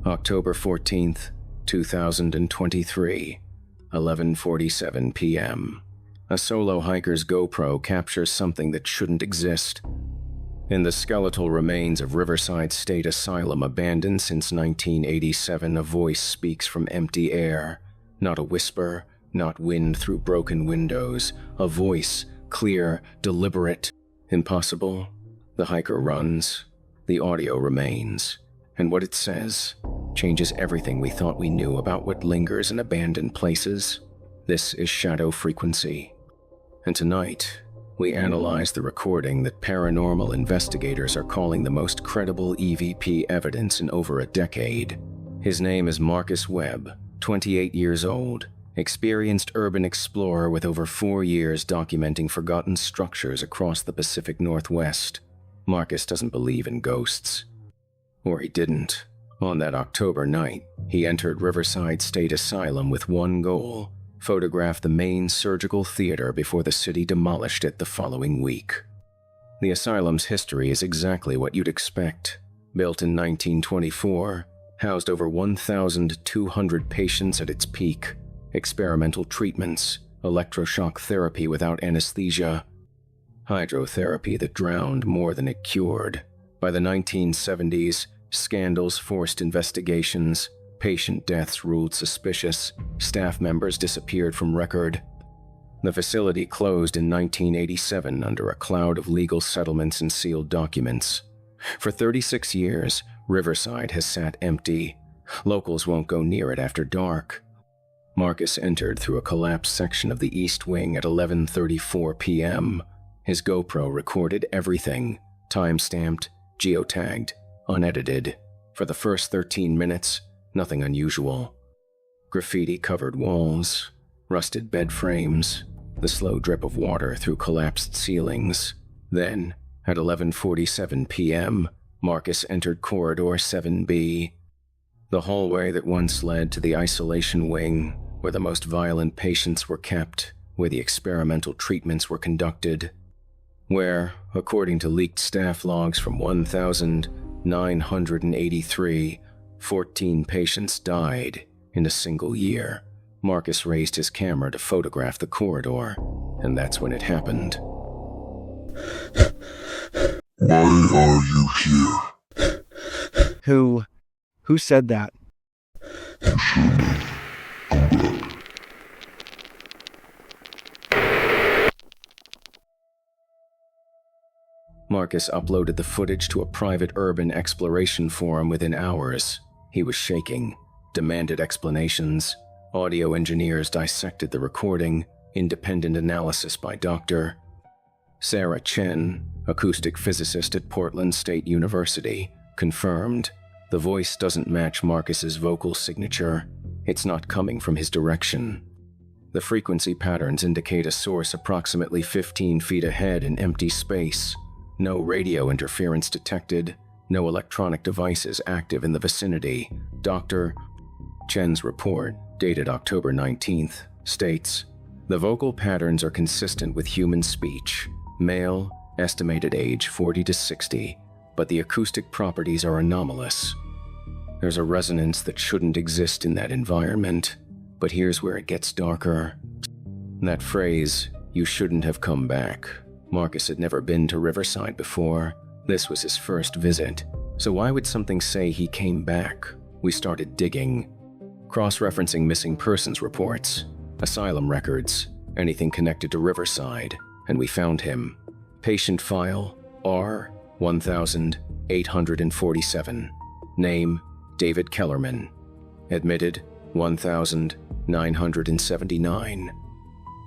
October 14th, 2023, 11:47 p.m. A solo hiker's GoPro captures something that shouldn't exist. In the skeletal remains of Riverside State Asylum, abandoned since 1987, a voice speaks from empty air. Not a whisper, not wind through broken windows. A voice, clear, deliberate. Impossible. The hiker runs. The audio remains. And what it says changes everything we thought we knew about what lingers in abandoned places. This is shadow frequency. And tonight, we analyze the recording that paranormal investigators are calling the most credible EVP evidence in over a decade. His name is Marcus Webb, 28 years old, experienced urban explorer with over 4 years documenting forgotten structures across the Pacific Northwest. Marcus doesn't believe in ghosts. Or he didn't. On that October night, he entered Riverside State Asylum with one goal: photograph the main surgical theater before the city demolished it the following week. The asylum's history is exactly what you'd expect. Built in 1924, housed over 1,200 patients at its peak, experimental treatments, electroshock therapy without anesthesia, hydrotherapy that drowned more than it cured. By the 1970s, scandals forced investigations, patient deaths ruled suspicious, staff members disappeared from record. The facility closed in 1987 under a cloud of legal settlements and sealed documents. For 36 years, Riverside has sat empty. Locals won't go near it after dark. Marcus entered through a collapsed section of the east wing at 11:34 p.m. His GoPro recorded everything, time-stamped, geotagged, unedited. For the first 13 minutes, nothing unusual. Graffiti-covered walls, rusted bed frames, the slow drip of water through collapsed ceilings. Then, at 11:47 p.m., Marcus entered Corridor 7B, the hallway that once led to the isolation wing, where the most violent patients were kept, where the experimental treatments were conducted, where, according to leaked staff logs from 1,983, 14 patients died in a single year. Marcus raised his camera to photograph the corridor, and that's when it happened. Why are you here? Who said that? You shouldn't have come back. Marcus uploaded the footage to a private urban exploration forum within hours. He was shaking, demanded explanations. Audio engineers dissected the recording, independent analysis by Dr. Sarah Chen, acoustic physicist at Portland State University, confirmed the voice doesn't match Marcus's vocal signature. It's not coming from his direction. The frequency patterns indicate a source approximately 15 feet ahead in empty space. No radio interference detected, no electronic devices active in the vicinity. Dr. Chen's report, dated October 19th, states, the vocal patterns are consistent with human speech. Male, estimated age 40 to 60, but the acoustic properties are anomalous. There's a resonance that shouldn't exist in that environment, but here's where it gets darker. That phrase, "you shouldn't have come back." Marcus had never been to Riverside before. This was his first visit. So why would something say he came back? We started digging, cross-referencing missing persons reports, asylum records, anything connected to Riverside, and we found him. Patient file R1847. Name David Kellerman. Admitted 1979.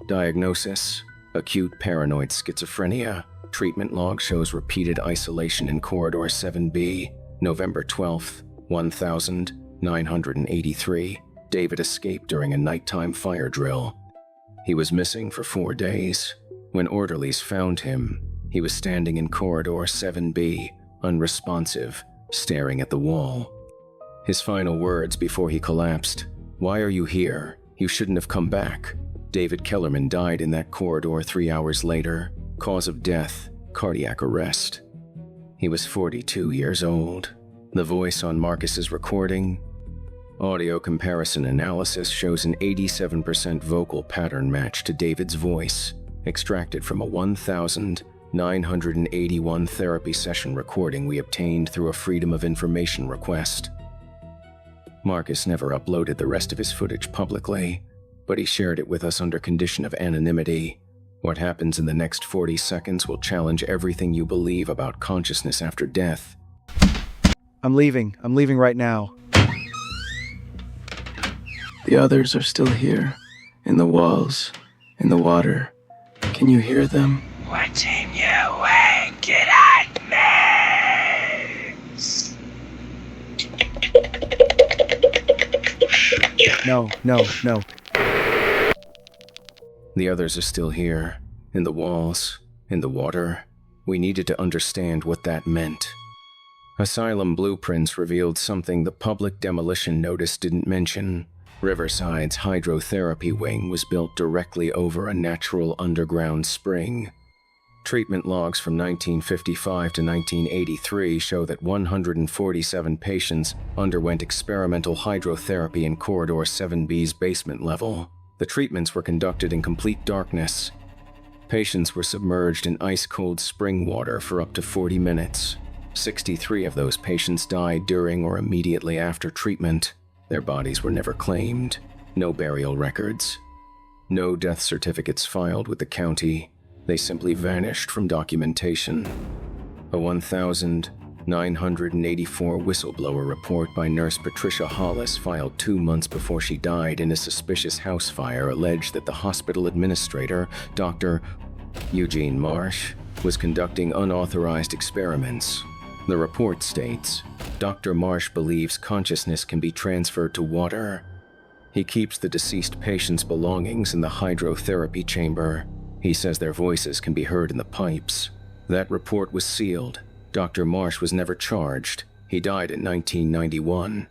Diagnosis acute paranoid schizophrenia. Treatment log shows repeated isolation in Corridor 7B. November 12th, 1983. David escaped during a nighttime fire drill. He was missing for 4 days. When orderlies found him, he was standing in Corridor 7B, unresponsive, staring at the wall. His final words before he collapsed, "Why are you here? You shouldn't have come back." David Kellerman died in that corridor 3 hours later. Cause of death, cardiac arrest. He was 42 years old. The voice on Marcus's recording. Audio comparison analysis shows an 87% vocal pattern match to David's voice, extracted from a 1,981 therapy session recording we obtained through a Freedom of Information request. Marcus never uploaded the rest of his footage publicly, but he shared it with us under condition of anonymity. What happens in the next 40 seconds will challenge everything you believe about consciousness after death. I'm leaving right now. The others are still here, in the walls, in the water. Can you hear them? Watching you wicked nightmares. No. The others are still here, in the walls, in the water. We needed to understand what that meant. Asylum blueprints revealed something the public demolition notice didn't mention. Riverside's hydrotherapy wing was built directly over a natural underground spring. Treatment logs from 1955 to 1983 show that 147 patients underwent experimental hydrotherapy in Corridor 7B's basement level. The treatments were conducted in complete darkness. Patients were submerged in ice-cold spring water for up to 40 minutes. 63 of those patients died during or immediately after treatment. Their bodies were never claimed. No burial records. No death certificates filed with the county. They simply vanished from documentation. A 1,984 whistleblower report by nurse Patricia Hollis filed 2 months before she died in a suspicious house fire alleged that the hospital administrator, Dr. Eugene Marsh, was conducting unauthorized experiments. The report states, Dr. Marsh believes consciousness can be transferred to water. He keeps the deceased patient's belongings in the hydrotherapy chamber. He says their voices can be heard in the pipes. That report was sealed. Dr. Marsh was never charged. He died in 1991.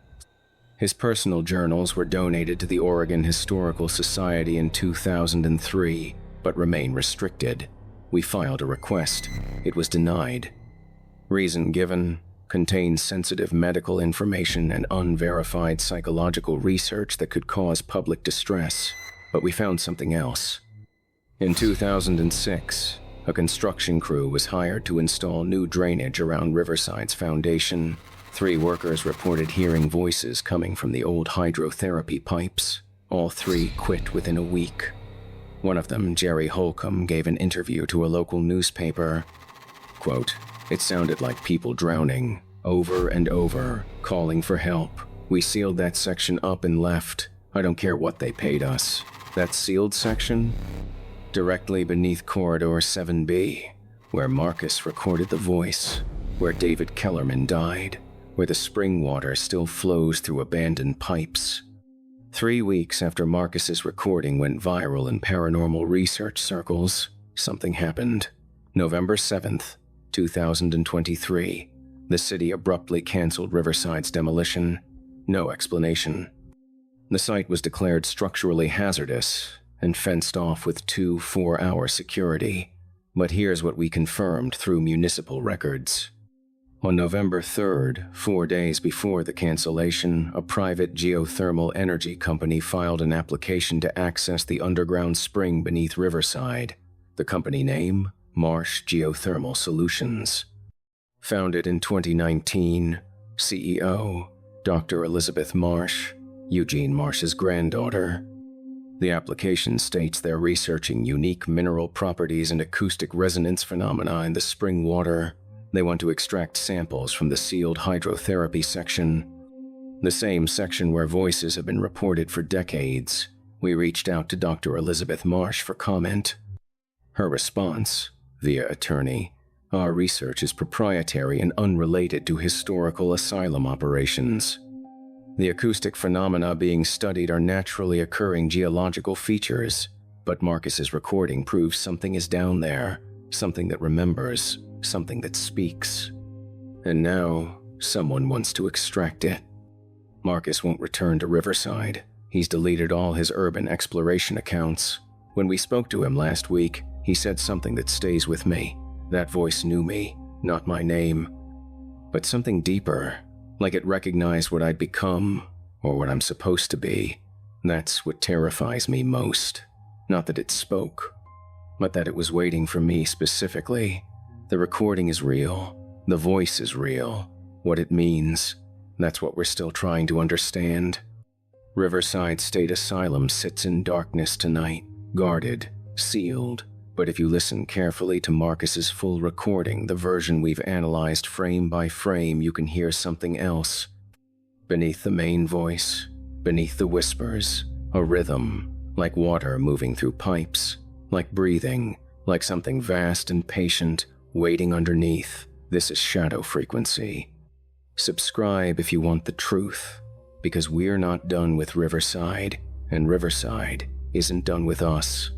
His personal journals were donated to the Oregon Historical Society in 2003, but remain restricted. We filed a request. It was denied. Reason given: contains sensitive medical information and unverified psychological research that could cause public distress. But we found something else. In 2006, a construction crew was hired to install new drainage around Riverside's foundation. 3 workers reported hearing voices coming from the old hydrotherapy pipes. All 3 quit within a week. One of them, Jerry Holcomb, gave an interview to a local newspaper. Quote, "It sounded like people drowning, over and over, calling for help. We sealed that section up and left. I don't care what they paid us. That sealed section? Directly beneath Corridor 7B, where Marcus recorded the voice, where David Kellerman died, where the spring water still flows through abandoned pipes." 3 weeks after Marcus's recording went viral in paranormal research circles, something happened. November 7th, 2023, the city abruptly canceled Riverside's demolition. No explanation. The site was declared structurally hazardous and fenced off with 2 4-hour security. But here's what we confirmed through municipal records. On November 3rd, 4 days before the cancellation, a private geothermal energy company filed an application to access the underground spring beneath Riverside. The company name? Marsh Geothermal Solutions. Founded in 2019, CEO, Dr. Elizabeth Marsh, Eugene Marsh's granddaughter. The application states they're researching unique mineral properties and acoustic resonance phenomena in the spring water. They want to extract samples from the sealed hydrotherapy section, the same section where voices have been reported for decades. We reached out to Dr. Elizabeth Marsh for comment. Her response, via attorney, "Our research is proprietary and unrelated to historical asylum operations. The acoustic phenomena being studied are naturally occurring geological features, but Marcus's recording proves something is down there, something that remembers, something that speaks. And now, someone wants to extract it." Marcus won't return to Riverside. He's deleted all his urban exploration accounts. When we spoke to him last week, he said something that stays with me. That voice knew me, not my name. But something deeper. Like it recognized what I'd become, or what I'm supposed to be. That's what terrifies me most. Not that it spoke, but that it was waiting for me specifically. The recording is real. The voice is real. What it means, that's what we're still trying to understand. Riverside State Asylum sits in darkness tonight, guarded, sealed. But if you listen carefully to Marcus's full recording, the version we've analyzed frame by frame, you can hear something else. Beneath the main voice, beneath the whispers, a rhythm, like water moving through pipes, like breathing, like something vast and patient waiting underneath. This is shadow frequency. Subscribe if you want the truth, because we're not done with Riverside, and Riverside isn't done with us.